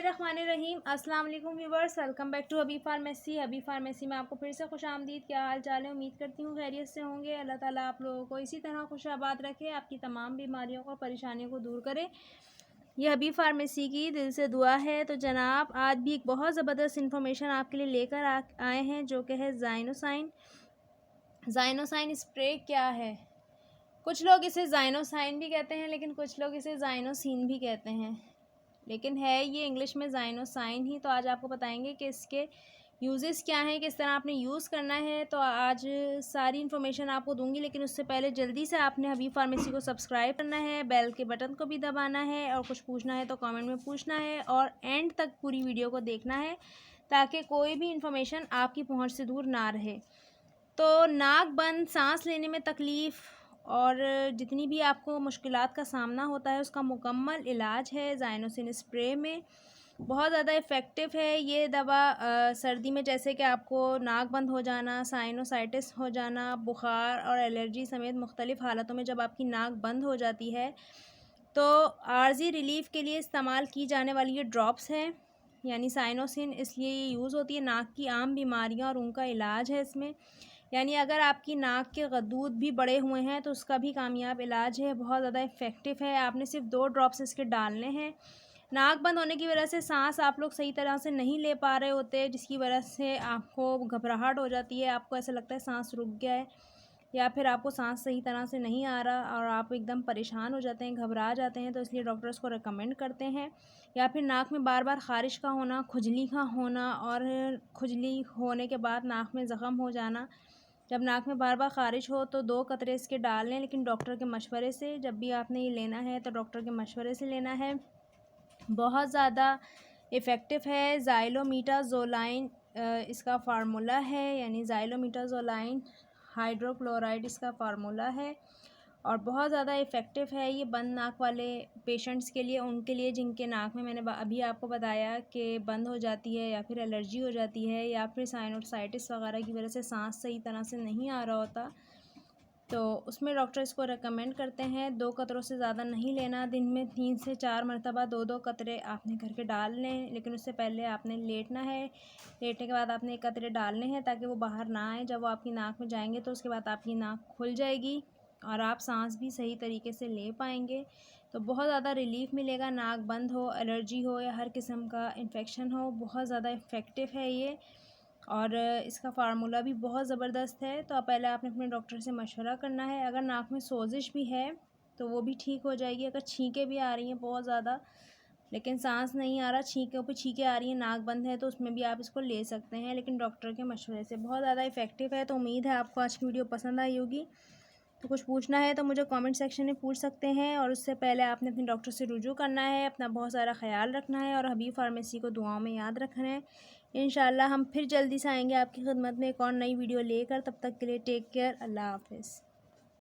बिस्मिल्लाहिर्रहमानिर्रहीम। अस्सलाम वालेकुम viewers, welcome back to Habib pharmacy. Habib pharmacy में आपको फिर से खुश आमदीद। क्या हाल चाल है? उम्मीद करती हूँ खैरियत से होंगे। अल्लाह ताला आप लोगों को इसी तरह खुशाबाद रखे, आपकी तमाम बीमारियों को परेशानियों को दूर करे। ये हबीब फार्मेसी की दिल से दुआ है। तो जनाब, आज भी एक बहुत ज़बरदस्त इन्फॉर्मेशन आपके लिए लेकर आए हैं, जो कि है ज़ाइनोसाइन। ज़ाइनोसाइन स्प्रे क्या है? कुछ लोग इसे ज़ाइनोसाइन भी कहते हैं, लेकिन कुछ लोग इसे ज़ाइनोसिन भी कहते हैं, लेकिन है ये इंग्लिश में ज़ाइनोसाइन ही। तो आज आपको बताएंगे कि इसके यूजेस क्या हैं, किस तरह आपने यूज़ करना है। तो आज सारी इन्फॉर्मेशन आपको दूंगी, लेकिन उससे पहले जल्दी से आपने हबीब फार्मेसी को सब्सक्राइब करना है, बेल के बटन को भी दबाना है, और कुछ पूछना है तो कमेंट में पूछना है, और एंड तक पूरी वीडियो को देखना है ताकि कोई भी इन्फॉर्मेशन आपकी पहुँच से दूर ना रहे। तो नाक बंद, सांस लेने में तकलीफ़ और जितनी भी आपको मुश्किलात का सामना होता है, उसका मुकम्मल इलाज है ज़ाइनोसिन स्प्रे में। बहुत ज़्यादा इफ़ेक्टिव है ये दवा। सर्दी में जैसे कि आपको नाक बंद हो जाना, साइनोसाइटिस हो जाना, बुखार और एलर्जी समेत मुख्तलिफ़ हालतों में जब आपकी नाक बंद हो जाती है, तो आर्जी रिलीफ़ के लिए इस्तेमाल की जाने वाली ये ड्रॉप्स हैं, यानी साइनोसिन। इसलिए ये यूज़ होती है। नाक की आम बीमारियाँ और उनका इलाज है इसमें। यानी अगर आपकी नाक के गद्दूद भी बड़े हुए हैं तो उसका भी कामयाब इलाज है। बहुत ज़्यादा इफ़ेक्टिव है। आपने सिर्फ 2 ड्रॉप्स इसके डालने हैं। नाक बंद होने की वजह से सांस आप लोग सही तरह से नहीं ले पा रहे होते, जिसकी वजह से आपको घबराहट हो जाती है, आपको ऐसा लगता है सांस रुक गया है, या फिर आपको सांस सही तरह से नहीं आ रहा और आप एकदम परेशान हो जाते हैं, घबरा जाते हैं। तो इसलिए डॉक्टर्स को रेकमेंड करते हैं। या फिर नाक में बार बार ख़ारिश का होना, खुजली का होना, और खुजली होने के बाद नाक में ज़ख़म हो जाना। जब नाक में बार बार ख़ारिश हो तो 2 कतरे इसके डाल लें, लेकिन डॉक्टर के मशवरे से। जब भी आपने ये लेना है तो डॉक्टर के मशवरे से लेना है। बहुत ज़्यादा इफ़ेक्टिव है। ज़ाइलोमीटाज़ोलाइन इसका फ़ार्मूला है, यानी ज़ाइलोमीटाज़ोलाइन हाइड्रोक्लोराइड इसका फ़ार्मूला है, और बहुत ज़्यादा इफ़ेक्टिव है ये बंद नाक वाले पेशेंट्स के लिए, उनके लिए जिनके नाक में मैंने अभी आपको बताया कि बंद हो जाती है, या फिर एलर्जी हो जाती है, या फिर साइनोसाइटिस वगैरह की वजह से सांस सही तरह से नहीं आ रहा होता। तो उसमें डॉक्टर इसको रेकमेंड करते हैं 2 कतरों से ज़्यादा नहीं लेना। दिन में 3 से 4 मरतबा 2-2 कतरे आपने करके डाल लें, लेकिन उससे पहले आपने लेटना है। लेटने के बाद आपने 1 कतरे डालने हैं ताकि वो बाहर ना आए। जब वो आपकी नाक में जाएंगे तो उसके बाद आपकी नाक खुल जाएगी और आप सांस भी सही तरीके से ले पाएंगे। तो बहुत ज़्यादा रिलीफ़ मिलेगा। नाक बंद हो, एलर्जी हो, या हर किस्म का इन्फेक्शन हो, बहुत ज़्यादा इफ़ेक्टिव है ये, और इसका फ़ार्मूला भी बहुत ज़बरदस्त है। तो पहले आपने अपने डॉक्टर से मशवरा करना है। अगर नाक में सोजिश भी है तो वो भी ठीक हो जाएगी। अगर छींकें भी आ रही हैं बहुत ज़्यादा, लेकिन सांस नहीं आ रहा, छींकों पे छींकें आ रही हैं, नाक बंद है, तो उसमें भी आप इसको ले सकते हैं, लेकिन डॉक्टर के मशवरे से। बहुत ज़्यादा इफ़ेक्टिव है। तो उम्मीद है आपको आज की वीडियो पसंद आई होगी। तो कुछ पूछना है तो मुझे कमेंट सेक्शन में पूछ सकते हैं, और उससे पहले आपने अपने डॉक्टर से रुजू करना है। अपना बहुत सारा ख्याल रखना है, और हबीब फार्मेसी को दुआओं में याद रखना है। इंशाल्लाह हम फिर जल्दी से आएंगे आपकी खिदमत में एक और नई वीडियो लेकर। तब तक के लिए टेक केयर। अल्लाह हाफ़िज़।